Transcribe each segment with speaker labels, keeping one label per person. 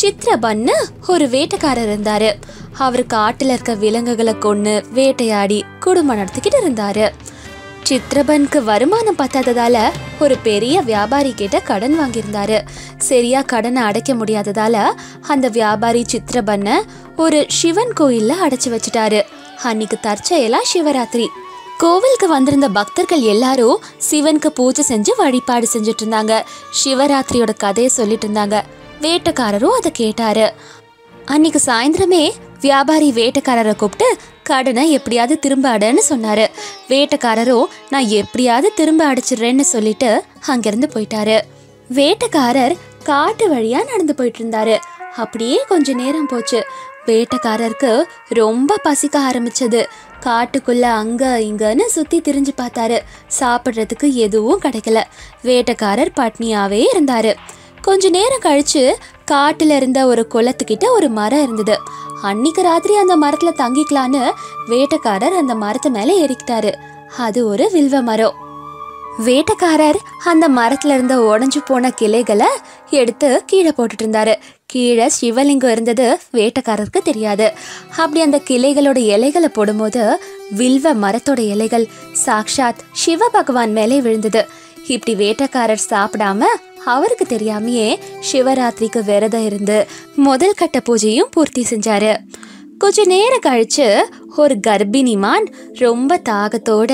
Speaker 1: சித்ரபன்னு ஒரு வேட்டைக்காரர் இருந்தாரு. அவர் காட்டுல இருக்க விலங்குகளை கொன்னு வேட்டையாடி குடும்பம் நடத்திக்கிட்டு இருந்தாரு. சித்ரபனுக்கு வருமானம் பத்தாததால ஒரு பெரிய வியாபாரி கிட்ட கடன் வாங்கியிருந்தாரு. சரியா கடனை அடைக்க முடியாததால அந்த வியாபாரி சித்ரபன்ன ஒரு சிவன் கோயில்ல அடைச்சு வச்சுட்டாரு. அன்னைக்கு தற்செயலா சிவராத்திரி. கோவிலுக்கு வந்திருந்த பக்தர்கள் எல்லாரும் சிவனுக்கு பூஜை செஞ்சு வழிபாடு செஞ்சுட்டு இருந்தாங்க. சிவராத்திரியோட கதையை சொல்லிட்டு இருந்தாங்க. வேட்டைக்காரரும் அதை கேட்டாரு. அன்னைக்கு சாயந்தரமே வியாபாரி வேட்டைக்காரரை கூப்பிட்டு கடனை எப்படியாவது திரும்ப அடன்னு சொன்னாரு. வேட்டைக்காரரும் நான் எப்படியாவது திரும்ப அடிச்சிடுறேன்னு சொல்லிட்டு அங்கிருந்து போயிட்டாரு. வேட்டைக்காரர் காட்டு வழியா நடந்து போயிட்டு இருந்தாரு. அப்படியே கொஞ்ச நேரம் போச்சு. வேட்டைக்காரருக்கு ரொம்ப பசிக்க ஆரம்பிச்சது. காட்டுக்குள்ள அங்க இங்கன்னு சுத்தி திரிஞ்சு பார்த்தாரு. சாப்பிட்றதுக்கு எதுவும் கிடைக்கல. வேட்டைக்காரர் பட்னியாவே இருந்தாரு. கொஞ்ச நேரம் கழிச்சு காட்டுல இருந்த ஒரு குளத்துக்கிட்ட ஒரு மரம் இருந்தது. அன்னைக்கு ராத்திரி அந்த மரத்துல தங்கிக்கலான்னு வேட்டைக்காரர் அந்த மரத்து மேல ஏறிக்கிட்டாரு. அது ஒரு வில்வ மரம். வேட்டைக்காரர் அந்த மரத்துல இருந்த உடஞ்சு போன கிளைகளை எடுத்து கீழே போட்டுட்டு இருந்தாரு. கீழே சிவலிங்கம் இருந்தது வேட்டைக்காரருக்கு தெரியாது. அப்படி அந்த கிளைகளோட இலைகளை போடும்போது வில்வ மரத்தோட இலைகள் சாக்ஷாத் சிவ பகவான் மேலே விழுந்தது. இப்படி வேட்டைக்காரர் சாப்பிடாம அவருக்கு தெரியாமையே சிவராத்திரிக்கு விரதம் இருந்து முதல் கட்ட பூஜையும் பூர்த்தி செஞ்சாரு. கொஞ்ச நேரம் கழிச்சு ஒரு கர்ப்பிணி மான் ரொம்ப தாகத்தோட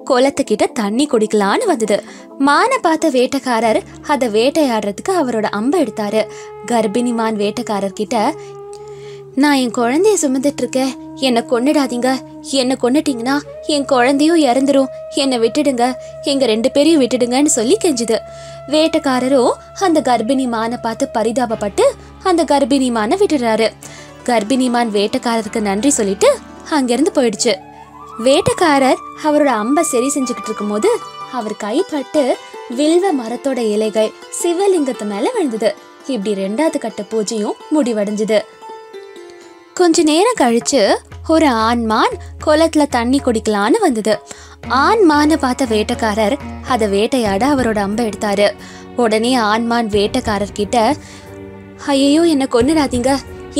Speaker 1: குளத்துக்கிட்ட தண்ணி குடிக்கலான்னு வந்தது. மானை பார்த்த வேட்டைக்காரர் அதை வேட்டையாடுறதுக்கு அவரோட அம்பை எடுத்தாரு. கர்ப்பிணி மான் வேட்டைக்காரர் கிட்ட, நான் என் குழந்தைய சுமந்துட்டு இருக்கேன், என்னை கொன்னுடாதீங்க, என்னை கொன்னுட்டீங்கன்னா என் குழந்தையும் இறந்துரும், என்னை விட்டுடுங்க, எங்க 2 பேரையும் விட்டுடுங்கன்னு சொல்லி கெஞ்சுது. வேட்டைக்காரரும் அந்த கர்ப்பிணி மானை பார்த்து பரிதாபப்பட்டு அந்த கர்ப்பிணி மானை விட்டுறாரு. கர்ப்பிணி மான் வேட்டைக்காரருக்கு நன்றி சொல்லிட்டு அங்கிருந்து போயிடுச்சு. வேட்டைக்காரர் அவரோட அம்பை சரி செஞ்சுக்கிட்டு இருக்கும் போது அவர் கைப்பட்டு வில்வ மரத்தோட இலைகள் சிவலிங்கத்து மேல விழுந்தது. இப்படி 2வது கட்ட பூஜையும் முடிவடைஞ்சது. கொஞ்ச நேரம் கழிச்சு ஒரு ஆண்மான் குளத்துல தண்ணி குடிக்கலான்னு வந்தது. ஆண்மானை பார்த்த வேட்டைக்காரர் அதை வேட்டையாட அவரோட அம்பை எடுத்தாரு. உடனே ஆண்மான் வேட்டைக்காரர் கிட்ட, ஐயோ என்னை கொன்னுடாதீங்க,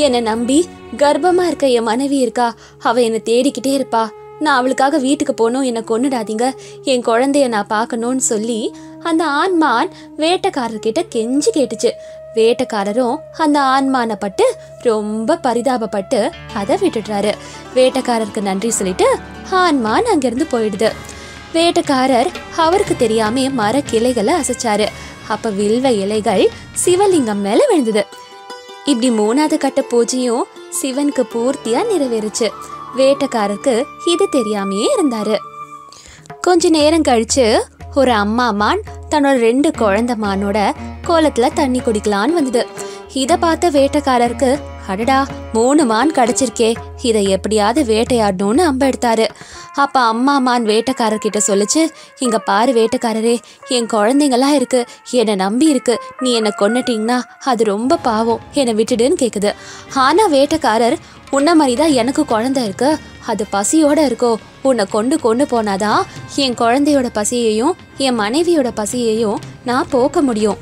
Speaker 1: என்னை நம்பி கர்ப்பமா இருக்க என் மனைவி இருக்கா, அவ என்னை தேடிக்கிட்டே இருப்பா, நான் அவளுக்காக வீட்டுக்கு போகணும், என்னை கொன்னுடாதீங்க, என் குழந்தைய நான் பார்க்கணும்னு சொல்லி அந்த ஆண்மான் வேட்டைக்காரர்கிட்ட கெஞ்சி கேட்டுச்சு. வேட்டைக்காரரும் அந்த ஆண்மானை பட்டு ரொம்ப பரிதாபப்பட்டு அதை விட்டுடுறாரு. வேட்டைக்காரருக்கு நன்றி சொல்லிட்டு ஆண்மான் அங்கிருந்து போயிடுது. வேட்டைக்காரர் அவருக்கு தெரியாம மர கிளைகளை அசைச்சாரு. அப்ப வில்வ இலைகள் சிவலிங்கம் மேல விழுந்தது. இப்படி 3வது கட்ட பூஜையும் சிவனுக்கு பூர்த்தியா நிறைவேறுச்சு. வேட்டைக்காரருக்கு இது தெரியாமையே இருந்தாரு. கொஞ்ச நேரம் கழிச்சு ஒரு அம்மா மான் தன்னோட 2 குழந்தை மானோட கோலத்துல தண்ணி குடிக்கலான்னு வந்தது. இத பார்த்த வேட்டைக்காரருக்கு, அடடா 3 மான் கிடைச்சிருக்கே, இதை எப்படியாவது வேட்டையாடணும்னு அம்பை எடுத்தாரு. அப்ப அம்மா மான் வேட்டைக்காரர்கிட்ட சொல்லிச்சு, இங்க பாரு வேட்டைக்காரரே, என் குழந்தைங்களாம் இருக்கு, என்னை நம்பி இருக்கு, நீ என்னை கொன்னுட்டீங்கன்னா அது ரொம்ப பாவம், என்னை விட்டுடுன்னு கேக்குது. ஆனா வேட்டைக்காரர், உன்ன மாதிரிதான் எனக்கு குழந்தை இருக்கு, அது பசியோட இருக்கோ, உன்னை கொண்டு போனாதான் என் குழந்தையோட பசியையும் என் மனைவியோட பசியையும் நான் போக்க முடியும்.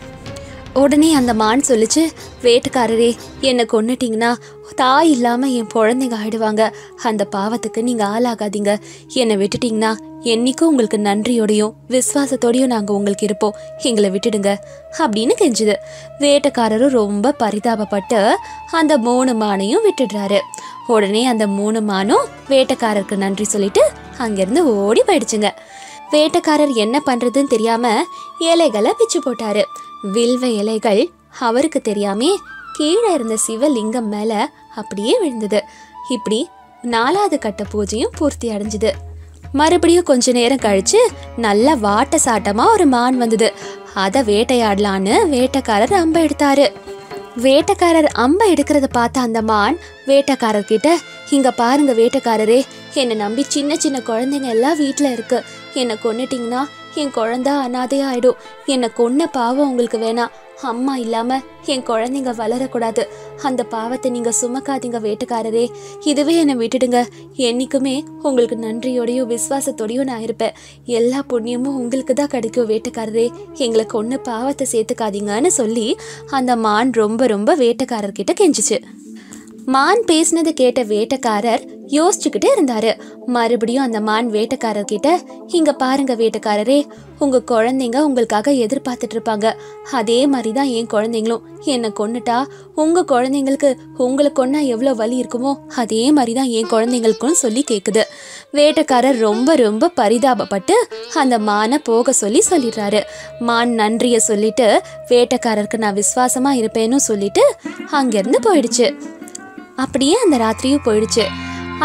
Speaker 1: உடனே அந்த மான் சொல்லிச்சு, வேட்டைக்காரரே என்னை கொன்னுட்டீங்கன்னா தாய் இல்லாம என் குழந்தைங்க ஆயிடுவாங்க, அந்த பாவத்துக்கு நீங்க ஆளாகாதீங்க, என்னை விட்டுட்டீங்கன்னா என்னைக்கும் உங்களுக்கு நன்றியோடையும் விசுவாசத்தோடையும் நாங்க உங்களுக்கு இருப்போம், எங்களை விட்டுடுங்க அப்படின்னு கெஞ்சுது. வேட்டைக்காரரும் ரொம்ப பரிதாபப்பட்டு அந்த 3 மானையும் விட்டுடுறாரு. உடனே அந்த 3 மானும் வேட்டைக்காரருக்கு நன்றி சொல்லிட்டு அங்கிருந்து ஓடி போயிடுச்சுங்க. வேட்டைக்காரர் என்ன பண்றதுன்னு தெரியாம இலைகளை பிச்சு போட்டாரு. வில்வ இலைகள் அவருக்கு தெரியாமே கீழே இருந்த சிவலிங்கம் மேல அப்படியே விழுந்தது. இப்படி 4வது கட்ட பூஜையும் பூர்த்தி அடைஞ்சது. மறுபடியும் கொஞ்ச நேரம் கழிச்சு நல்ல வாட்ட சாட்டமா ஒரு மான் வந்தது. அதை வேட்டையாடலான்னு வேட்டைக்காரர் அம்பை எடுத்தாரு. வேட்டைக்காரர் அம்பை எடுக்கிறத பார்த்த அந்த மான் வேட்டைக்காரர்கிட்ட, இங்க பாருங்க வேட்டைக்காரரே, என்னை நம்பி சின்ன சின்ன குழந்தைங்க எல்லாம் வீட்டுல இருக்கு, என்னை கொன்னுட்டீங்கன்னா என் குழந்தை அனாதையா ஆயிடும், என்னை கொன்ன பாவம் உங்களுக்கு வேணாம், அம்மா இல்லாம என் குழந்தைங்க வளரக்கூடாது, அந்த பாவத்தை நீங்க சுமக்காதீங்க வேட்டக்காரரே, இதுவே என்னை விட்டுடுங்க. என்னைக்குமே உங்களுக்கு நன்றியோடையும் விசுவாசத்தோடையும் நான் இருப்பேன். எல்லா புண்ணியமும் உங்களுக்கு தான் கிடைக்கும் வேட்டக்காரரே, எங்களுக்கு ஒன்று பாவத்தை சேர்த்துக்காதீங்கன்னு சொல்லி அந்த மான் ரொம்ப ரொம்ப வேட்டக்காரர்கிட்ட கெஞ்சிச்சு. மான் பேசினது கேட்ட வேட்டக்காரர் யோசிச்சுக்கிட்டே இருந்தாரு. மறுபடியும் அந்த மான் வேட்டக்காரர்கிட்ட, இங்க பாருங்க வேட்டக்காரரே, உங்க குழந்தைங்க உங்களுக்காக எதிர்பார்த்துட்டு இருப்பாங்க. அதே மாதிரிதான் என் குழந்தைங்களும். என்னை கொன்னுட்டா உங்க குழந்தைங்களுக்கு உங்களை கொன்னா எவ்வளவு வலி இருக்குமோ அதே மாதிரிதான் என் குழந்தைங்களுக்கும் சொல்லி கேக்குது. வேட்டக்காரர் ரொம்ப ரொம்ப பரிதாபப்பட்டு அந்த மானை போக சொல்லிடுறாரு. மான் நன்றிய சொல்லிட்டு வேட்டக்காரருக்கு நான் விசுவாசமா இருப்பேன்னு சொல்லிட்டு அங்கிருந்து போயிடுச்சு. அப்படியே அந்த ராத்திரியும் போயிடுச்சு.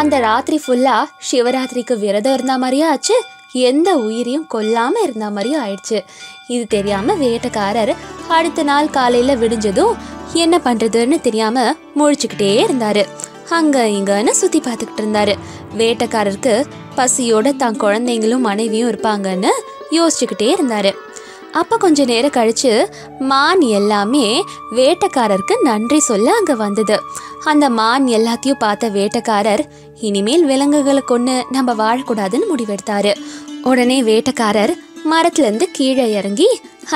Speaker 1: அந்த ராத்திரி ஃபுல்லா சிவராத்திரிக்கு விரதம் இருந்த மாதிரியே ஆச்சு, எந்த உயிரையும் கொல்லாம இருந்த மாதிரியும் ஆயிடுச்சு. இது தெரியாம வேட்டக்காரர் அடுத்த நாள் காலையில விடிஞ்சதும் என்ன பண்றதுன்னு தெரியாம முழிச்சுக்கிட்டே இருந்தாரு. அங்க இங்கன்னு சுத்தி பார்த்துக்கிட்டு இருந்தாரு. வேட்டக்காரருக்கு பசியோட தான் குழந்தைங்களும் மனைவியும் இருப்பாங்கன்னு யோசிச்சுக்கிட்டே இருந்தாரு. அப்ப கொஞ்ச நேரம் கழிச்சு மான் எல்லாமே வேட்டக்காரருக்கு நன்றி சொல்ல அங்க வந்தது. அந்த மான் எல்லாத்தையும் பார்த்த வேட்டக்காரர் இனிமேல் விலங்குகளை கொண்டு நம்ம வாழக்கூடாதுன்னு முடிவெடுத்தாரு. உடனே வேட்டக்காரர் மரத்துல இருந்து கீழே இறங்கி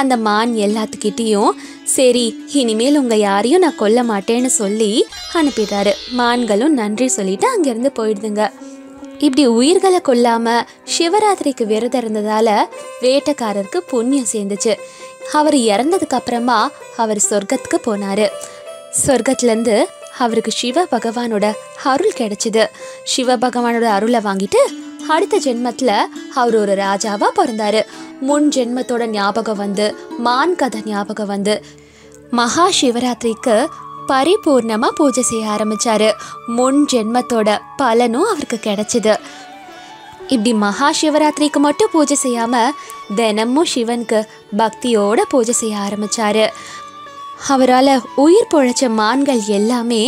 Speaker 1: அந்த மான் எல்லாத்துக்கிட்டையும், சரி இனிமேல் உங்க யாரையும் நான் கொல்ல மாட்டேன்னு சொல்லி அனுப்பிடுறாரு. மான்களும் நன்றி சொல்லிட்டு அங்கிருந்து போயிடுதுங்க. இப்படி உயிர்களை கொல்லாம சிவராத்திரிக்கு விரதம் இருந்ததால வேட்டக்காரருக்கு புண்ணியம் சேர்ந்துச்சு. அவர் இறந்ததுக்கு அப்புறமா அவர் சொர்க்கத்துக்கு போனாரு. சொர்க்கத்துல இருந்து அவருக்கு சிவ பகவானோட அருள் கிடைச்சிது. சிவ பகவானோட அருளை வாங்கிட்டு அடுத்த ஜென்மத்துல அவர் ஒரு ராஜாவா பிறந்தாரு. முன் ஜென்மத்தோட ஞாபகம் வந்து மான் கதை ஞாபகம் வந்து மகா சிவராத்திரிக்கு பரிபூர்ணமா பூஜை செய்ய ஆரம்பிச்சாரு. முன் ஜென்மத்தோட பலனும் அவருக்கு கிடைச்சிது. இப்படி மகா சிவராத்திரிக்கு மட்டும் பூஜை செய்யாம தினமும் சிவனுக்கு பக்தியோட பூஜை செய்ய ஆரம்பிச்சாரு. அவரால் உயிர் பொழைச்ச மான்கள் எல்லாமே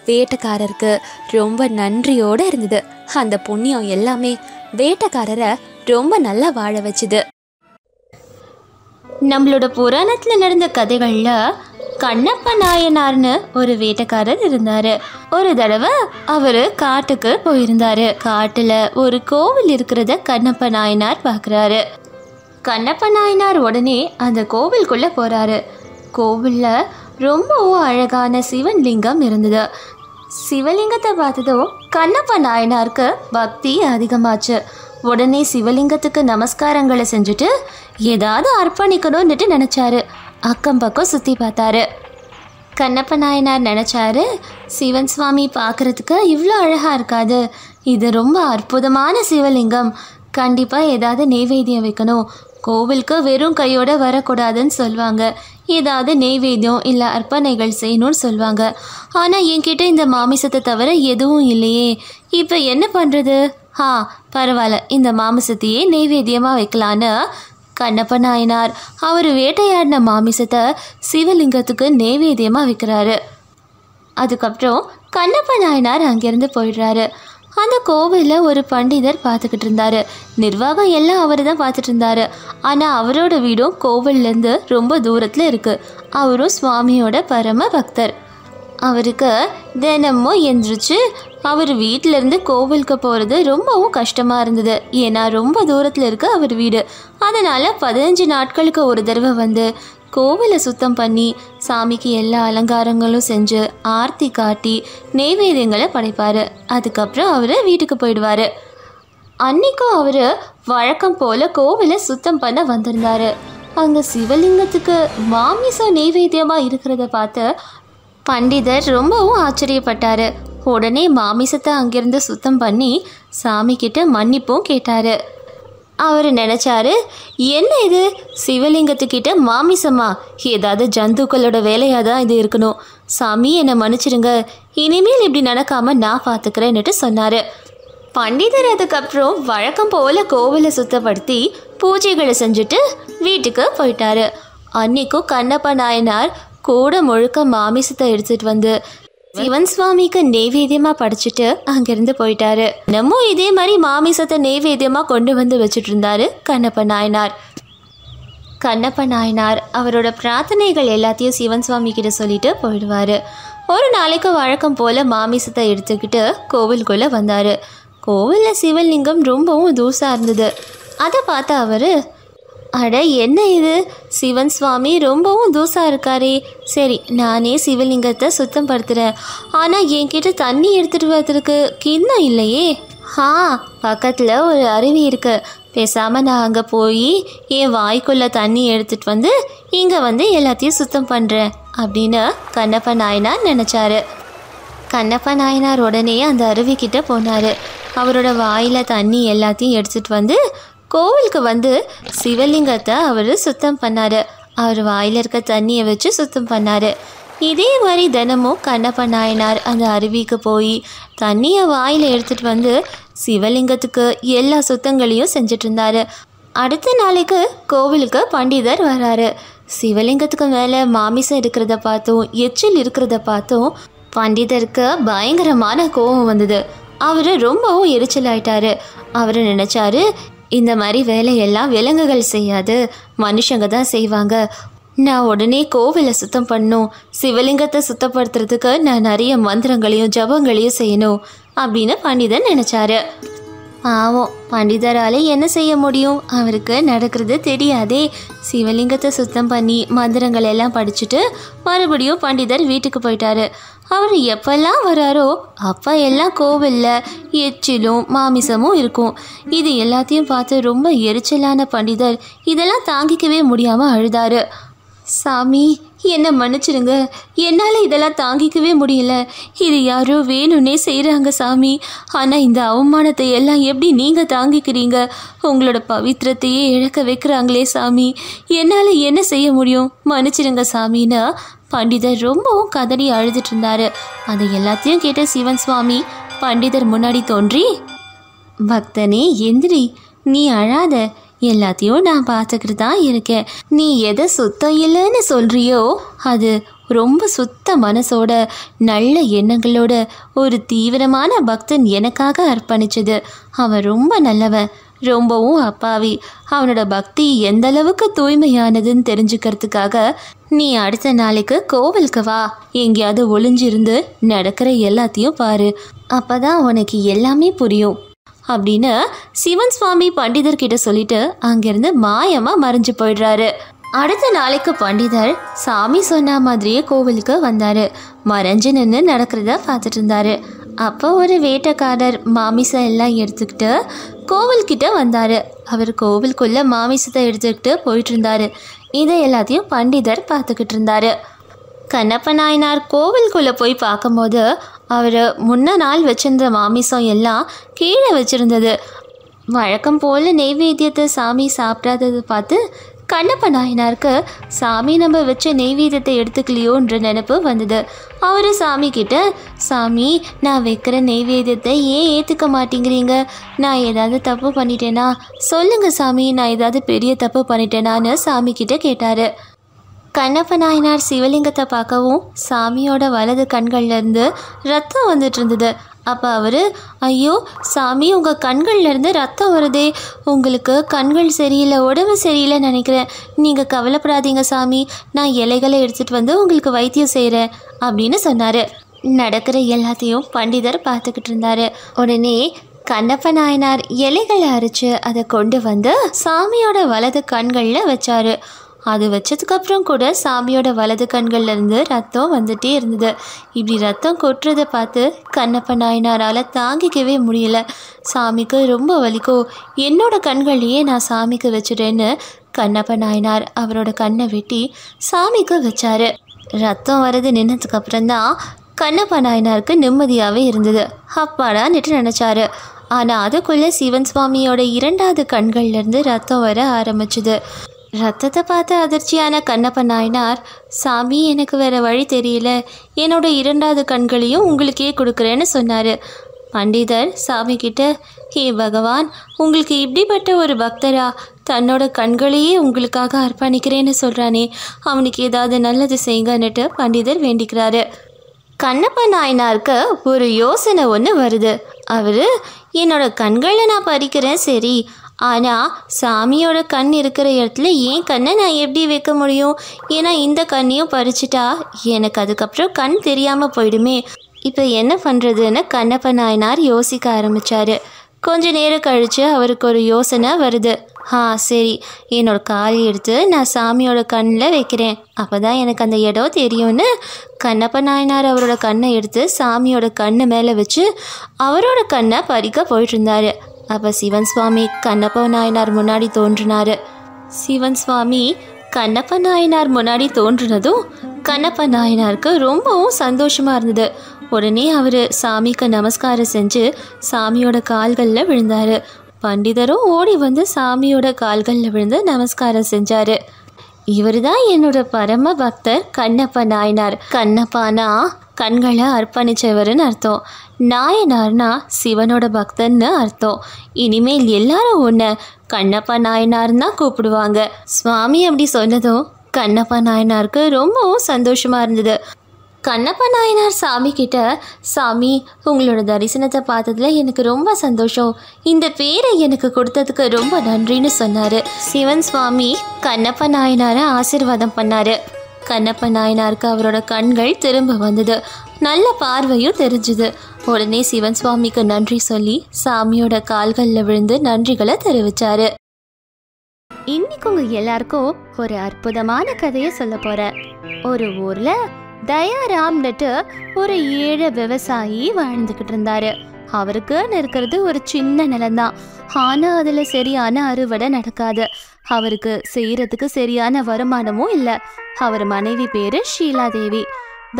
Speaker 1: வேட்டக்காரருக்கு ரொம்ப நன்றியோட இருந்தது. அந்த புண்ணியம் எல்லாமே வேட்டக்காரரை ரொம்ப நல்லா வாழ வச்சுது. நம்மளோட புராணத்துல நடந்த கதைகள்ல கண்ணப்ப நாயனார்னு ஒரு வேட்டக்காரர் இருந்தாரு. ஒரு தடவை அவரு காட்டுக்கு போயிருந்தாரு. காட்டுல ஒரு கோவில் இருக்கிறத கண்ணப்ப நாயனார் பாக்குறாரு. கண்ணப்ப நாயனார் உடனே அந்த கோவிலுக்குள்ள போறாரு. கோவில்ல ரொம்பவும் அழகான சிவன் லிங்கம் இருந்தது. சிவலிங்கத்தை பார்த்ததும் கண்ணப்ப நாயனாருக்கு பக்தி அதிகமாச்சு. உடனே சிவலிங்கத்துக்கு நமஸ்காரங்களை செஞ்சுட்டு ஏதாவது அர்ப்பணிக்கணும்னுட்டு நினைச்சாரு. அக்கம் பக்கம் சுற்றி பார்த்தாரு. கண்ணப்ப நாயனார் நினச்சாரு, சிவன் சுவாமி பார்க்குறதுக்கு இவ்வளோ அழகாக இருக்காது, இது ரொம்ப அற்புதமான சிவலிங்கம், கண்டிப்பாக ஏதாவது நெய்வேத்தியம் வைக்கணும், கோவிலுக்கு வெறும் கையோடு வரக்கூடாதுன்னு சொல்லுவாங்க, ஏதாவது நெய்வேத்தியம் இல்லை அர்ப்பணைகள் செய்யணும்னு சொல்லுவாங்க. ஆனால் என்கிட்ட இந்த மாமிசத்தை தவிர எதுவும் இல்லையே, இப்போ என்ன பண்ணுறது? பரவாயில்ல, இந்த மாமிசத்தையே நெய்வேத்தியமாக வைக்கலான்னு கண்ணப்ப நாயனார் அவர் வேட்டையாடின மாமிசத்தை சிவலிங்கத்துக்கு நெய்வேத்தியமாக வைக்கிறாரு. அதுக்கப்புறம் கண்ணப்ப நாயனார் அங்கேருந்து போயிடுறாரு. அந்த கோவிலில் ஒரு பண்டிதர் பார்த்துக்கிட்டு இருந்தாரு. நிர்வாகம் எல்லாம் அவர் தான் பார்த்துட்டு இருந்தாரு. ஆனால் அவரோட வீடும் கோவில்லேருந்து ரொம்ப தூரத்தில் இருக்குது. அவரும் சுவாமியோட பரம பக்தர். அவருக்கு தினமும் எந்திரிச்சு அவர் வீட்டிலேருந்து கோவிலுக்கு போகிறது ரொம்பவும் கஷ்டமாக இருந்தது. ஏன்னா ரொம்ப தூரத்தில் இருக்க அவர் வீடு. அதனால் 15 நாட்களுக்கு ஒரு தடவை வந்து கோவிலை சுத்தம் பண்ணி சாமிக்கு எல்லா அலங்காரங்களும் செஞ்சு ஆர்த்தி காட்டி நெய்வேத்தியங்களை படைப்பார். அதுக்கப்புறம் அவர் வீட்டுக்கு போயிடுவார். அன்னைக்கும் அவர் வழக்கம் போல் கோவிலை சுத்தம் பண்ண வந்திருந்தார். அங்கே சிவலிங்கத்துக்கு மாமிசம் நெய்வேத்தியமாக இருக்கிறத பார்த்து பண்டிதர் ரொம்பவும் ஆச்சரியப்பட்டார். உடனே மாமிசத்தை அங்கிருந்து சுத்தம் பண்ணி சாமி கிட்ட மன்னிப்பும் கேட்டார். அவர் நினச்சாரு, என்ன இது சிவலிங்கத்துக்கிட்ட மாமிசமா, ஏதாவது ஜந்துக்களோட வேலையாக தான் இது இருக்கணும், சாமி என்னை மன்னிச்சிடுங்க, இனிமேல் இப்படி நடக்காமல் நான் பார்த்துக்கிறேன்னுட்டு சொன்னார். பண்டிதர் அதுக்கப்புறம் வழக்கம் போல் கோவிலை சுத்தப்படுத்தி பூஜைகளை செஞ்சுட்டு வீட்டுக்கு போயிட்டாரு. அன்னைக்கும் கண்ணப்ப நாயனார் கூட முழுக்க மாமிசத்தை எடுத்துட்டு வந்து சிவன் சுவாமிக்கு நெய்வேத்தியமாக படைச்சிட்டு அங்கேருந்து போயிட்டாரு. நம்ம இதே மாதிரி மாமிசத்தை நெய்வேத்தியமாக கொண்டு வந்து வச்சுட்டு இருந்தாரு கண்ணப்ப நாயனார். கண்ணப்ப நாயனார் அவரோட பிரார்த்தனைகள் எல்லாத்தையும் சிவன் சுவாமி கிட்ட சொல்லிட்டு போயிடுவார். ஒரு நாளைக்கு வழக்கம் போல் மாமிசத்தை எடுத்துக்கிட்டு கோவிலுக்குள்ளே வந்தார். கோவிலில் சிவலிங்கம் ரொம்பவும் தூசாக இருந்தது. அதை பார்த்து அவர், அட என்ன இது, சிவன் சுவாமி ரொம்பவும் தூசாக இருக்காரே, சரி நானே சிவலிங்கத்தை சுத்தம் படுத்துகிறேன். ஆனால் என்கிட்ட தண்ணி எடுத்துகிட்டு வரதுக்கு கிண்ணம் இல்லையே. பக்கத்தில் ஒரு அருவி இருக்கு, பேசாமல் நான் அங்கே போய் என் வாய்க்குள்ளே தண்ணி எடுத்துகிட்டு வந்து இங்கே வந்து எல்லாத்தையும் சுத்தம் பண்ணுறேன் அப்படின்னு கண்ணப்ப நாயனார் நினச்சாரு. கண்ணப்ப நாயனார் உடனே அந்த அருவிக்கிட்ட போனார். அவரோட வாயில் தண்ணி எல்லாத்தையும் எடுத்துகிட்டு வந்து கோவிலுக்கு வந்து சிவலிங்கத்தை அவர் சுத்தம் பண்ணார். அவர் வாயில் இருக்க தண்ணியை வச்சு சுத்தம் பண்ணார். இதே மாதிரி தினமும் கண்ணப்ப நாயனார் அந்த அருவிக்கு போய் தண்ணியை வாயில் எடுத்துகிட்டு வந்து சிவலிங்கத்துக்கு எல்லா சுத்தங்களையும் செஞ்சிட்டு இருந்தார். அடுத்த நாளைக்கு கோவிலுக்கு பண்டிதர் வராரு. சிவலிங்கத்துக்கு மேலே மாமிசம் இருக்கிறத பார்த்தும் எச்சில் இருக்கிறத பார்த்தும் பண்டிதருக்கு பயங்கரமான கோபம் வந்தது. அவர் ரொம்பவும் எரிச்சல் ஆயிட்டாரு. அவர் நினச்சாரு, இந்த மாதிரி வேலையெல்லாம் விலங்குகள் செய்யாது, மனுஷங்க தான் செய்வாங்க. நான் உடனே கோவிலை சுத்தம் பண்ணணும், சிவலிங்கத்தை சுத்தப்படுத்துறதுக்கு நான் நிறைய மந்திரங்களையும் ஜபங்களையும் செய்யணும் அப்படின்னு பண்டிதர் நினச்சாரு. பாவம், பண்டிதரால் என்ன செய்ய முடியும், அவருக்கு நடக்கிறது தெரியாதே. சிவலிங்கத்தை சுத்தம் பண்ணி மந்திரங்கள் எல்லாம் படிச்சுட்டு மறுபடியும் பண்டிதர் வீட்டுக்கு போயிட்டாரு. அவர் எப்பெல்லாம் வராரோ அப்போ எல்லாம் கோவிலில் எச்சிலும் மாமிசமும் இருக்கும். இது எல்லாத்தையும் பார்த்து ரொம்ப எரிச்சலான பண்டிதர் இதெல்லாம் தாங்கிக்கவே முடியாமல் அழுதாரு. சாமி, என்னை மன்னிச்சிடுங்க, என்னால் இதெல்லாம் தாங்கிக்கவே முடியல. இது யாரோ வேணும்னே செய்கிறாங்க சாமி. ஆனால் இந்த அவமானத்தை எல்லாம் எப்படி நீங்கள் தாங்கிக்கிறீங்க? உங்களோட பவித்திரத்தையே இழக்க வைக்கிறாங்களே சாமி, என்னால் என்ன செய்ய முடியும், மன்னிச்சிடுங்க சாமின்னு பண்டிதர் ரொம்பவும் கதறி அழுதுட்டு இருந்தாரு. அதை எல்லாத்தையும் கேட்ட சிவன் சுவாமி பண்டிதர் முன்னாடி தோன்றி, பக்தனே எந்திரி, நீ அழாத, எல்லாத்தையும் நான் பார்த்துக்கிட்டு தான் இருக்கேன். நீ எதை சுத்தம் இல்லைன்னு சொல்கிறியோ அது ரொம்ப சுத்த மனசோட நல்ல எண்ணங்களோட ஒரு தீவிரமான பக்தன் எனக்காக அர்ப்பணிச்சது. அவன் ரொம்ப நல்லவன், ரொம்பவும் அப்பாவி. அவனோட பக்தி எந்த அளவுக்கு தூய்மையானதுன்னு தெரிஞ்சுக்கிறதுக்காக நீ அடுத்த நாளைக்கு கோவிலுக்கு வா, எங்கேயாவது ஒளிஞ்சிருந்து நடக்கிற எல்லாத்தையும் பாரு, அப்பதான் உனக்கு எல்லாமே புரியும் அப்படின்னு சிவன் சுவாமி பண்டிதர்கிட்ட சொல்லிட்டு அங்கிருந்து மாயமா மறைஞ்சு போயிடுறாரு. அடுத்த நாளைக்கு பண்டிதர் சாமி சொன்ன மாதிரியே கோவிலுக்கு வந்தாரு. மறைஞ்சு நின்று நடக்கிறத பார்த்துட்டு இருந்தாரு. அப்போ ஒரு வேட்டைக்காரர் மாமிசம் எல்லாம் எடுத்துக்கிட்டு கோவில்கிட்ட வந்தார். அவர் கோவிலுக்குள்ளே மாமிசத்தை எடுத்துக்கிட்டு போயிட்டு இருந்தார். இதை எல்லாத்தையும் பண்டிதர் பார்த்துக்கிட்டு இருந்தார். கண்ணப்ப நாயனார் கோவிலுக்குள்ளே போய் பார்க்கும்போது அவர் முன்ன நாள் வச்சிருந்த மாமிசம் எல்லாம் கீழே வச்சுருந்தது. வழக்கம் போல் நெய்வேத்தியத்தை சாமி சாப்பிடாததை பார்த்து கண்ணப்ப நாயனாருக்கு சாமி நம்ம வச்ச நெய்வேத்தியத்தை எடுத்துக்கலையோன்ற நினப்பு வந்தது. அவர் சாமி கிட்ட, சாமி நான் வைக்கிற நெய்வேத்தியத்தை ஏன் ஏற்றுக்க மாட்டேங்கிறீங்க? நான் ஏதாவது தப்பு பண்ணிட்டேனா சொல்லுங்கள் சாமி, நான் ஏதாவது பெரிய தப்பு பண்ணிட்டேனான்னு சாமி கிட்ட கேட்டார். கண்ணப்ப நாயனார் சிவலிங்கத்தை பார்க்கவும் சாமியோட வலது கண்கள்லேருந்து ரத்தம் வந்துட்டு இருந்தது. அப்போ அவர், ஐயோ சாமி, உங்கள் கண்கள்லேருந்து ரத்தம் வருதே, உங்களுக்கு கண்கள் சரியில்லை, உடம்பு சரியில்லைன்னு நினைக்கிறேன். நீங்கள் கவலைப்படாதீங்க சாமி, நான் இலைகளை எடுத்துகிட்டு வந்து உங்களுக்கு வைத்தியம் செய்கிறேன் அப்படின்னு சொன்னார். நடக்கிற எல்லாத்தையும் பண்டிதர் பார்த்துக்கிட்டு இருந்தார். உடனே கண்ணப்ப நாயனார் இலைகளை அரைச்சி அதை கொண்டு வந்து சாமியோட வலது கண்களில் வச்சார். அது வச்சதுக்கப்புறம் கூட சாமியோட வலது கண்கள்லேருந்து ரத்தம் வந்துட்டே இருந்தது. இப்படி ரத்தம் கொட்டுறதை பார்த்து கண்ணப்ப நாயனாரால் தாங்கிக்கவே முடியல. சாமிக்கு ரொம்ப வலிக்கும், என்னோட கண்கள்லையே நான் சாமிக்கு வச்சுட்டேன்னு கண்ணப்ப நாயனார் அவரோட கண்ணை வெட்டி சாமிக்கு வச்சார். ரத்தம் வர்றது நின்னதுக்கப்புறம்தான் கண்ணப்ப நாயனாருக்கு நிம்மதியாகவே இருந்தது. அப்பாடான்னுட்டு நினச்சாரு. ஆனால் அதுக்குள்ளே சிவன் சுவாமியோட இரண்டாவது கண்கள்லேருந்து ரத்தம் வர ஆரம்பிச்சுது. ரத்தத்தை பார்த்து அதிர்ச்சியான கண்ணப்ப நாயனார், சாமி எனக்கு வேறு வழி தெரியல, என்னோட இரண்டாவது கண்களையும் உங்களுக்கே கொடுக்குறேன்னு சொன்னார். பண்டிதர் சாமி கிட்ட, ஹே பகவான், உங்களுக்கு இப்படிப்பட்ட ஒரு பக்தரா தன்னோட கண்களையே உங்களுக்காக அர்ப்பணிக்கிறேன்னு சொல்கிறானே, அவனுக்கு ஏதாவது நல்லது செய்யுங்கன்னுட்டு பண்டிதர் வேண்டிக்கிறாரு. கண்ணப்ப நாயனாருக்கு ஒரு யோசனை ஒன்று வருது. அவர், என்னோட கண்களை நான் பறிக்கிறேன் சரி,
Speaker 2: ஆனால் சாமியோட கண் இருக்கிற இடத்துல என் கண்ணை நான் எப்படி வைக்க முடியும்? ஏன்னா இந்த கண்ணையும் பறிச்சிட்டா எனக்கு அதுக்கப்புறம் கண் தெரியாமல் போயிடுமே. இப்போ என்ன பண்ணுறதுன்னு கண்ணப்ப நாயனார் யோசிக்க ஆரம்பித்தார். கொஞ்ச நேரம் கழித்து அவருக்கு ஒரு யோசனை வருது. சரி, என்னோடய காலை எடுத்து நான் சாமியோட கண்ணில் வைக்கிறேன், அப்போ தான் எனக்கு அந்த இடம் தெரியும்னு கண்ணப்ப நாயனார் அவரோட கண்ணை எடுத்து சாமியோட கண்ணு மேலே வச்சு அவரோட கண்ணை பறிக்க போயிட்டு இருந்தார். அப்போ சிவன் சுவாமி கண்ணப்ப நாயனார் முன்னாடி தோன்றினார். சிவன் சுவாமி கண்ணப்ப நாயனார் முன்னாடி தோன்றினதும் கண்ணப்ப நாயனாருக்கு ரொம்பவும் சந்தோஷமாக இருந்தது. உடனே அவர் சாமிக்கு நமஸ்காரம் செஞ்சு சாமியோட கால்களில் விழுந்தார். பண்டிதரும் ஓடி வந்து சாமியோட கால்களில் விழுந்து நமஸ்காரம் செஞ்சார். இவர் தான் என்னோட பரம பக்தர் கண்ணப்ப நாயனார். கண்ணப்பானா கண்களை அர்ப்பணித்தவர்னு அர்த்தம், நாயனார்னா சிவனோட பக்தன்னு அர்த்தம். இனிமேல் எல்லாரும் ஒன்று கண்ணப்ப நாயனார்னு தான் கூப்பிடுவாங்க. சுவாமி அப்படி சொன்னதும் கண்ணப்ப நாயனாருக்கு ரொம்பவும் சந்தோஷமாக இருந்தது. கண்ணப்ப நாயனார் சாமி கிட்ட, சாமி உங்களோட தரிசனத்தை பார்த்ததுல எனக்கு ரொம்ப சந்தோஷம், இந்த பேரை எனக்கு கொடுத்ததுக்கு ரொம்ப நன்றின்னு சொன்னார். சிவன் சுவாமி கண்ணப்ப நாயனாரை ஆசீர்வாதம் பண்ணார். கண்ணப்ப நாயனாருக்கு அவரோட கண்கள் திரும்ப வந்தது, நல்ல பார்வையும் தெரிஞ்சுது. உடனே சிவன் சுவாமிக்கு நன்றி சொல்லி சாமியோட கால்களில் விழுந்து நன்றிகளை தெரிவிச்சாரு. இன்னைக்கு உங்க எல்லாருக்கும் ஒரு அற்புதமான கதையை சொல்ல போறேன். ஒரு ஊர்ல தயாராம்னுட்டு ஒரு ஏழை விவசாயி வாழ்ந்துக்கிட்டு இருந்தாரு. அவருக்குன்னு இருக்கிறது ஒரு சின்ன நிலம்தான். ஆனால் அதில் சரியான அறுவடை நடக்காது. அவருக்கு செய்யறதுக்கு சரியான வருமானமும் இல்லை. அவர் மனைவி பேரு ஷீலாதேவி.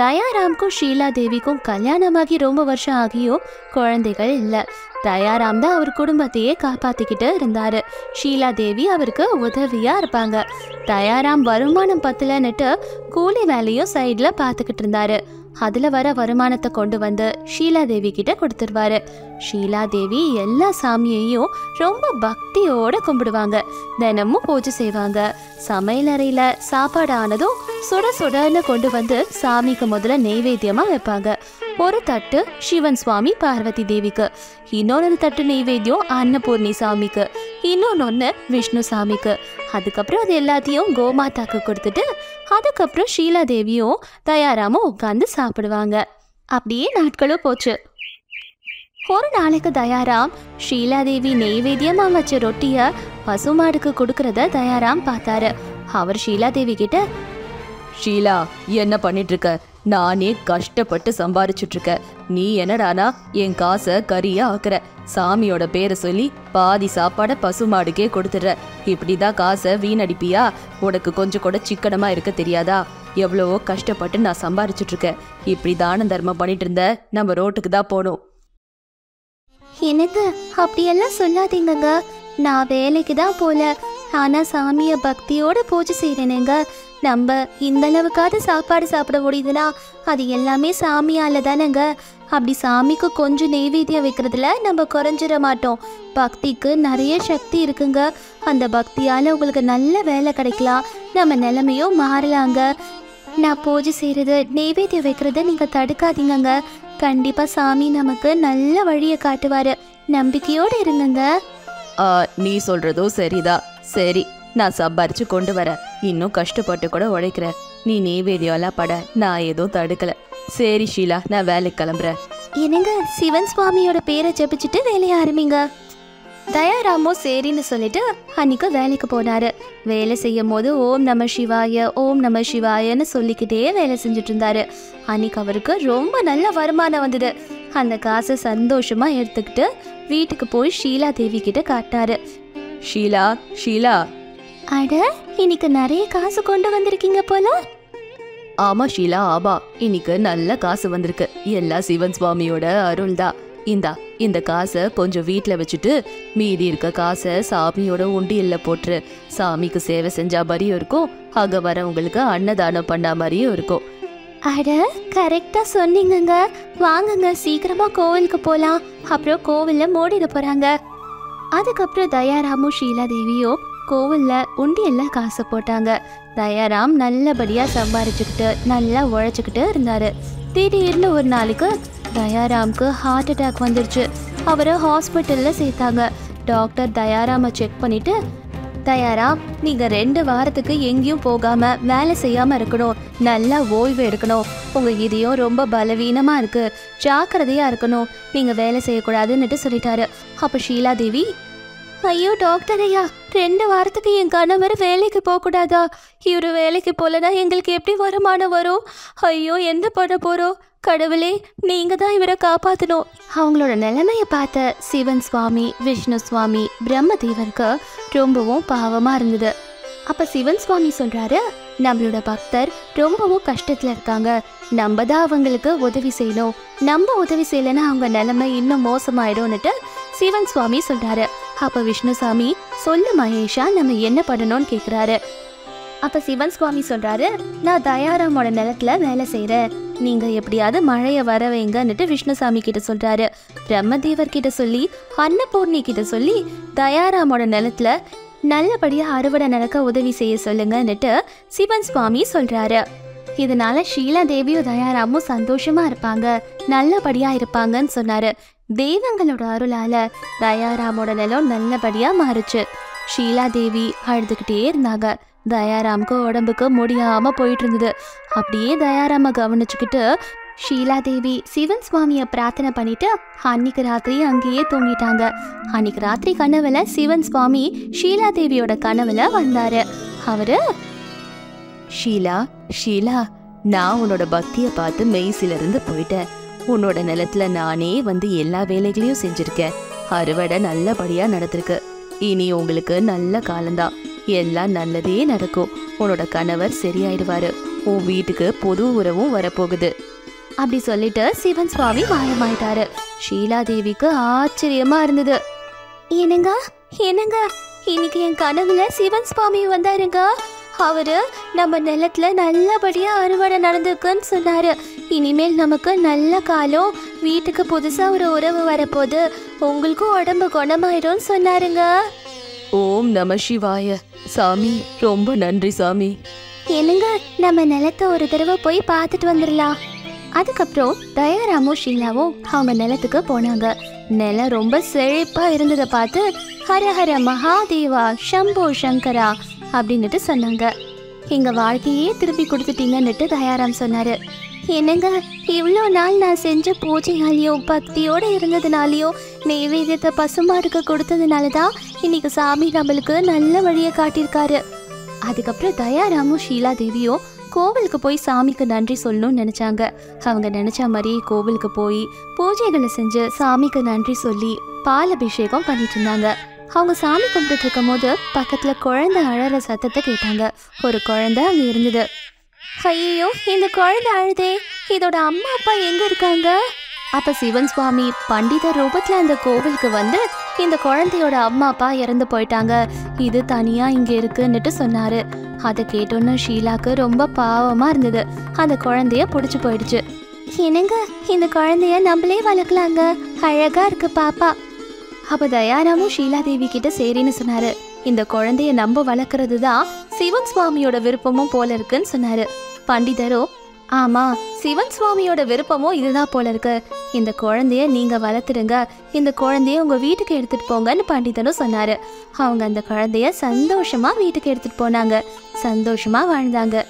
Speaker 2: தயாராம்க்கும் ஷீலாதேவிக்கும் கல்யாணமாகி ரொம்ப வருஷம் ஆகியும் குழந்தைகள் இல்லை. தயாராம் தான் அவர் குடும்பத்தையே காப்பாற்றிக்கிட்டு இருந்தார். ஷீலாதேவி அவருக்கு உதவியாக இருப்பாங்க. தயாராம் வருமானம் பத்தலன்னுட்டு கூலி வேலையும் சைடில் பார்த்துக்கிட்டு இருந்தாரு. அதில் வர வருமானத்தை கொண்டு வந்து ஷீலாதேவி கிட்ட கொடுத்துருவாரு. ஷீலாதேவி எல்லா சாமியையும் ரொம்ப பக்தியோடு கும்பிடுவாங்க. தினமும் பூஜை செய்வாங்க. சமையலறையில் சாப்பாடு ஆனதும் சுட சுடன்னு கொண்டு வந்து சாமிக்கு முதல்ல நெய்வேத்தியமாக வைப்பாங்க. ஒரு தட்டு சிவன் சுவாமி பார்வதி தேவிக்கு, இன்னொரு தட்டு நெய்வேத்தியம் அன்னபூர்ணி சாமிக்கு, இன்னொன்னு விஷ்ணு சாமிக்கு. அதுக்கப்புறம் அது எல்லாத்தையும் கோமாதாக்கு கொடுத்துட்டு அதுக்கப்புறம் ஷீலாதேவியும் தயாராமும் உட்காந்து சாப்பிடுவாங்க. அப்படியே நாட்களும் போச்சு. ஒரு நாளைக்கு தயாராம் ஷீலாதேவி நெய்வேத்தியமா வச்ச ரொட்டிய பசுமாடுக்கு கொடுக்கறத தயாராம் பார்த்தாரு. அவர் ஷீலாதேவி கிட்ட,
Speaker 3: ஷீலா என்ன பண்ணிட்டு இருக்க? நானே கஷ்டப்பட்டு சம்பாரிச்சுட்டு இருக்க, நீ என்னடானா என் காசை கறியா ஆக்குற. சாமியோட பேரை சொல்லி பாதி சாப்பாட பசுமாடுக்கே கொடுத்துடுற. இப்படிதான் காசை வீணடிப்பியா? உனக்கு கொஞ்சம் கூட சிக்கனமா இருக்க தெரியாதா? எவ்வளவோ கஷ்டப்பட்டு நான் சம்பாரிச்சுட்டு இருக்கேன். இப்படி தான தர்மம் பண்ணிட்டு இருந்த நம்ம ரோட்டுக்கு தான் போகணும்.
Speaker 2: எனக்கு அப்படியெல்லாம் சொல்லாதீங்கங்க. நான் வேலைக்கு தான் போல, ஆனா சாமிய பக்தியோட பூஜை செய்யறேனுங்க. நம்ம இந்த அளவுக்காவது சாப்பாடு சாப்பிட முடியுதுன்னா அது எல்லாமே சாமியால தானேங்க. அப்படி சாமிக்கு கொஞ்சம் நெய்வேத்தியம் வைக்கிறதுல நம்ம குறைஞ்சிட மாட்டோம். பக்திக்கு நிறைய சக்தி இருக்குங்க. அந்த பக்தியால உங்களுக்கு நல்ல வேலை கிடைக்கலாம், நம்ம நிலைமையும் மாறலாங்க. நான் பூஜை செய்யறது நெய்வேத்தியம் வைக்கிறத நீங்க தடுக்காதீங்கங்க. கண்டிப்பா சாமி நமக்கு நல்ல வழியை காட்டுவாரு. நம்பிக்கையோடு இருங்க.
Speaker 3: நீ சொல்றதும் சரிதான். சரி, நான் சம்பாரிச்சு கொண்டு வரேன். இன்னும் கஷ்டப்பட்டு கூட உழைக்கிறேன். நீ நெய்வேத்தியம் எல்லாம் பட, நான் எதுவும் தடுக்கல. சரி ஷீலா, நான் வேலைக்கு கிளம்புறேன்.
Speaker 2: என்னங்க, சிவன் சுவாமியோட பேரை ஜெபிச்சுட்டு வேலையை ஆரம்பிங்க. தயாராமோ சரின்னு சொல்லிட்டு அன்னைக்கு வேலைக்கு போனாரு. வேலை செய்யும் போது ஓம் நம சிவாய ஓம் நம சிவாயன்னு சொல்லிக்கிட்டே வேலை செஞ்சுட்டு இருந்தாரு. அன்னைக்கு அவருக்கு ரொம்ப நல்ல வருமானம் வந்தது. அந்த காசை சந்தோஷமா எடுத்துக்கிட்டு வீட்டுக்கு போய் ஷீலா தேவி கிட்ட காட்டினாரு.
Speaker 3: ஷீலா, ஷீலா,
Speaker 2: அட இன்னைக்கு நிறைய காசு கொண்டு வந்திருக்கீங்க போல.
Speaker 3: ஆமா ஷீலா, ஆமா, இன்னைக்கு நல்ல காசு வந்திருக்கு. எல்லாம் சிவன் சுவாமியோட அருள் தான். இந்த காசை கொஞ்சம் வீட்டில் வச்சுட்டு மீதி இருக்க காசை சாமியோட உண்டியல்ல போட்டுரு. சாமிக்கு சேவை செஞ்சா மாதிரியும் இருக்கும், அங்க வரவங்களுக்கு அன்னதானம் பண்ணா மாதிரியும் இருக்கும்.
Speaker 2: அட கரெக்டா சொன்னீங்கங்க. வாங்குங்க, சீக்கிரமா கோவிலுக்கு போலாம். அப்புறம் கோவில்ல மூடிட போறாங்க. அதுக்கப்புறம் தயாராமும் ஷீலா தேவியும் கோவில்ல உண்டியல்ல காசை போட்டாங்க. தயாராம் நல்லபடியா சம்பாரிச்சுக்கிட்டு நல்லா உழைச்சிக்கிட்டு இருந்தாரு. திடீர்னு ஒரு நாளைக்கு தயாராமுக்கு ஹார்ட் அட்டாக் வந்துருச்சு. அவரை ஹாஸ்பிட்டல்ல சேர்த்தாங்க.
Speaker 1: டாக்டர் தயாராம செக் பண்ணிட்டு, தயாராம், நீங்க 2 வாரத்துக்கு எங்கேயும் போகாம வேலை செய்யாம இருக்கணும், நல்லா ஓய்வு எடுக்கணும், உங்க இதயம் ரொம்ப பலவீனமா இருக்கு, ஜாக்கிரதையா இருக்கணும், நீங்க வேலை செய்யக்கூடாதுன்னுட்டு சொல்லிட்டாரு. அப்ப ஷீலா தேவி, ஐயோ டாக்டர் ஐயா, 2 வாரத்துக்கு என் கணவர் வேலைக்கு போகக்கூடாதா? இவரு வேலைக்கு போலனா எங்களுக்கு எப்படி வருமானம் வரும்? ஐயோ என்ன பண்ண போறோம்? கடவுளே, நீங்க தான் இவரை காப்பாத்தணும். அவங்களோட நிலைமைய பார்த்த சிவன் சுவாமி, விஷ்ணு சுவாமி, பிரம்மதேவருக்கு ரொம்பவும் பாவமா இருந்தது. அப்ப சிவன் சுவாமி சொல்றாரு, நம்மளோட பக்தர் ரொம்பவும் கஷ்டத்துல இருக்காங்க, நம்ம தான் அவங்களுக்கு உதவி செய்யணும், நம்ம உதவி செய்யலைன்னா அவங்க நிலைமை இன்னும் மோசமாயிடும்னுட்டு சிவன் சுவாமி சொல்றாரு. அப்ப விஷ்ணு சாமி, சொல்லு மகேஷா, நம்ம என்ன பண்ணணும்னு கேக்குறாரு. அப்ப சிவன் சுவாமி சொல்றாரு, நான் தயாராமோட நிலத்துல வேலை செய்யறேன், நீங்க எப்படியாவது மழைய வர வைங்கன்னுட்டு விஷ்ணுசாமி கிட்ட சொல்றாரு. பிரம்மதேவர் கிட்ட சொல்லி, அன்னபூர்ணி கிட்ட சொல்லி, தயாராமோட நிலத்துல நல்லபடியா அறுவடை நடக்க உதவி செய்ய சொல்லுங்கன்னுட்டு சிவன் சுவாமி சொல்றாரு. இதனால ஷீலா தேவியும் தயாராமும் சந்தோஷமா இருப்பாங்க, நல்லபடியா இருப்பாங்கன்னு சொன்னாரு. தெய்வங்களோட அருளால தயாராமோட நிலம் நல்லபடியா மாறுச்சு. ஷீலா தேவி அழுதுகிட்டே இருந்தாங்க. தயாராமுக்கு உடம்புக்கு முடியாம போயிட்டு இருந்தது. அப்படியே தயாராம கவனிச்சுக்கிட்டு ஷீலா தேவி சிவன் சுவாமிய பிரார்த்தனை பண்ணிட்டு அன்னைக்கு ராத்திரி அங்கேயே தூங்கிட்டாங்க. அன்னைக்கு ராத்திரி கனவுல சிவன் சுவாமி ஷீலா தேவியோட கனவுல வந்தாரு. அவரு,
Speaker 3: ஷீலா, ஷீலா, நான் உன்னோட பக்திய பார்த்து மெய்சிலிருந்து போயிட்டேன். உன்னோட நிலத்துல நானே வந்து எல்லா வேலைகளையும் செஞ்சிருக்கேன். அறுவடை நல்லபடியா நடந்திருக்கு. இனி உங்களுக்கு நல்ல காலம்தான், எல்லாம் நல்லதே நடக்கும். உன்னோட கணவர் சரியாயிடுவாரு. உன் வீட்டுக்கு பொது உறவும் வரப்போகுது
Speaker 1: அப்படி சொல்லிட்டு சிவன் சுவாமி மாயமாயிட்டாரு. ஷீலா தேவிக்கு ஆச்சரியமா இருந்தது. என்னங்க என்னங்க, இன்னைக்கு என் கனவுல சிவன் சுவாமி வந்தாருங்க. அவரு நம்ம நிலத்துல நல்லபடியா அறுவடை நடந்திருக்குன்னு சொன்னாரு. இனிமேல் நமக்கு நல்ல காலம், வீட்டுக்கு புதுசா ஒரு உறவு வரப்போகுது, உங்களுக்கும் உடம்பு குணமாயிடும் சொன்னாருங்க.
Speaker 3: ஓம் நம சிவாய. சாமி, ரொம்ப நன்றி சாமி.
Speaker 1: என்னங்க, நம்ம நிலத்தை ஒரு தடவை போய் பார்த்துட்டு வந்துடலாம். அதுக்கப்புறம் தயாராமும் ஷீலாவும் அவங்க நிலத்துக்கு போனாங்க. நிலம் ரொம்ப செழிப்பா இருந்ததை பார்த்து ஹரஹர மகாதேவா சம்போ சங்கரா அப்படின்னுட்டு சொன்னாங்க. எங்க வாழ்க்கையே திருப்பி கொடுத்துட்டீங்கன்னுட்டு தயாராம் சொன்னாரு. என்னங்க, இவ்வளோ நாள் நான் செஞ்ச பூஜையாலையும் பக்தியோட இருந்ததுனாலையும் நெய்வேத்தியத்தை பசுமாடுக்கு கொடுத்ததுனால தான் இன்னைக்கு சாமி நம்மளுக்கு நல்ல வழியை காட்டியிருக்காரு. அதுக்கப்புறம் தயாராமும் ஷீலா தேவியும் கோவிலுக்கு போய் சாமிக்கு நன்றி சொல்லணும்னு நினைச்சாங்க. அவங்க நினைச்ச மாதிரி கோவிலுக்கு போய் பூஜைகளை செஞ்சு சாமிக்கு நன்றி சொல்லி பால் அபிஷேகம் பண்ணிட்டு இருந்தாங்க. அவங்க சாமி கும்பிட்டு இருக்கும் போது பக்கத்துல குழந்தை அழற சத்தத்தை கேட்டாங்க. ஒரு குழந்தை அங்க இருந்தது. ஐயோ, இந்த குழந்தை அழுதே, இதோட அம்மா அப்பா எங்க இருக்காங்க? அப்ப சிவன் சுவாமி பண்டிதர் ரூபத்துல அந்த கோவிலுக்கு வந்து, இந்த குழந்தையோட அம்மா அப்பா இறந்து போயிட்டாங்க, இது தனியா இங்க இருக்குன்னுட்டு சொன்னாரு. அதை கேட்டோன்னு ஷீலாக்கு ரொம்ப பாவமா இருந்தது. அந்த குழந்தைய பிடிச்சு போயிடுச்சு. என்னங்க, இந்த குழந்தைய நம்மளே வளர்க்கலாங்க, அழகா இருக்கு பாப்பா. அப்ப தயாராமும் ஷீலா தேவி கிட்ட சரின்னு சொன்னாரு. இந்த குழந்தைய நம்ம வளர்க்கறது தான் சிவன் சுவாமியோட விருப்பமும் போல இருக்குன்னு சொன்னாரு. பண்டிதரோ, ஆமா, சிவன் சுவாமியோட விருப்பமும் இதுதான் போல இருக்கு, இந்த குழந்தைய நீங்க வளர்த்துடுங்க, இந்த குழந்தைய உங்க வீட்டுக்கு எடுத்துட்டு போங்கன்னு பண்டிதரும் சொன்னாரு. அவங்க அந்த குழந்தைய சந்தோஷமா வீட்டுக்கு எடுத்துட்டு போனாங்க. சந்தோஷமா வாழ்ந்தாங்க.